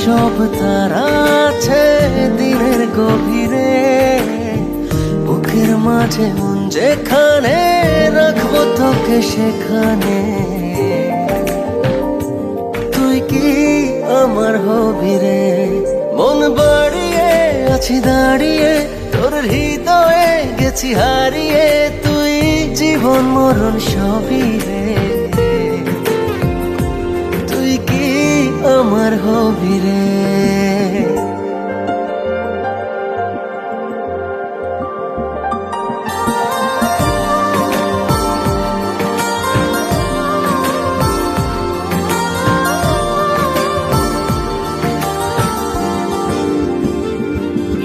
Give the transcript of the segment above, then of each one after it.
সব তারা আছে দিনের গভীরে, বুকের মাঝে মন যেখানে রাখবো তোকে সেখানে। তুই কি আমার হবি রে, মন বাড়িয়ে আছি দাঁড়িয়ে তোর হৃদয়ে গেছি হারিয়ে। তুই জীবন মরণ সবই রে, তুই কি আমার হবি রে।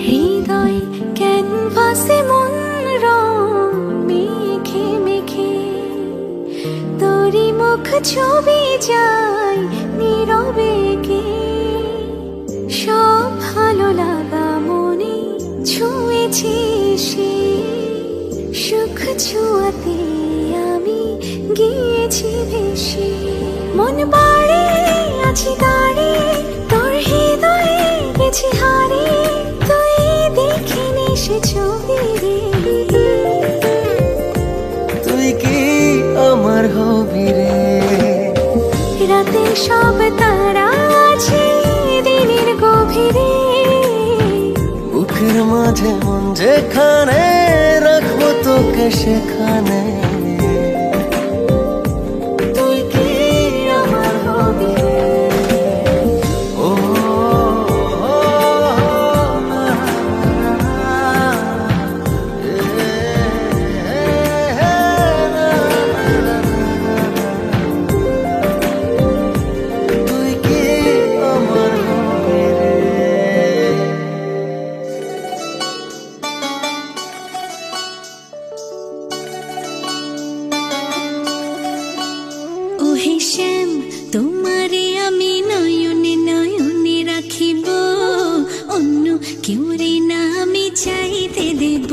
হৃদয় ক্যানভাসে মন রং মেখে মেখে তোরই মুখ ছবি যায় নীরবে কে। সব ভালো লাগা মনে ছুঁয়েছি সে, সুখ ছুঁয়াতে আমি গিয়েছি ভেসে। মন বাড়িয়ে আছি দাঁড়িয়ে তোর হৃদয়ে গেছি হারিয়ে। তুই দেখিনি সে ছবি রে, তুই কি আমার হবি রে। রাতে সব তারা আছে দিনের গভীরে, বুকের মাঝে মন যেখানে রাখবো তোকে সেখানে। তুই কি আমার হবি রে। ও, না, তুই কি আমার হবি রে। ওহে শ্যাম তোমারে আমি নয়নে নয়নে রাখিব, অন্য কেউ রে না আমি চাইতে দেব।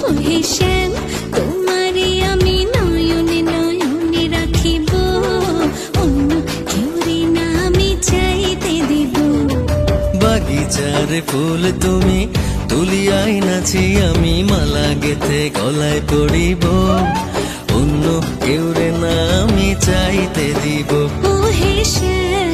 ওহে শ্যাম তোমারে আমি নয়নে নয়নে রাখিব, অন্য কেউ রে না আমি চাইতে দেব। বাগিচার ফুল তুমি তুলিয়াই নাছি আমি মালা গেথে গলায় পড়িব, অন্য কেউ রে না আমি চাইতে দিব। ওহে শ্যাম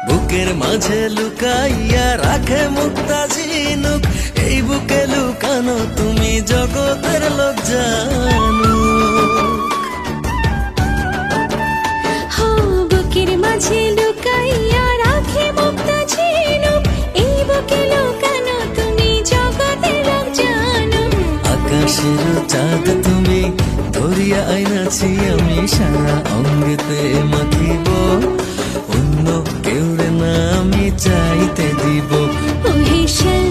বুকের মাঝে লুকাইয়া রাখে মুক্তা ঝিনুক, এই বুকে লুকানো তুমি জগতের লোক জানো। হো বুকের মাঝে লুকাইয়া রাখে মুক্তা ঝিনুক, এই বুকে লুকানো তুমি জগতের লোক জানো। আকাশের চাঁদ তুমি ধরিয়া আইনাছি আমি সারা অঙ্গেতে মাখিব, অন্য কেউ রে না আমি চাইতে দিব। ওহে শ্যাম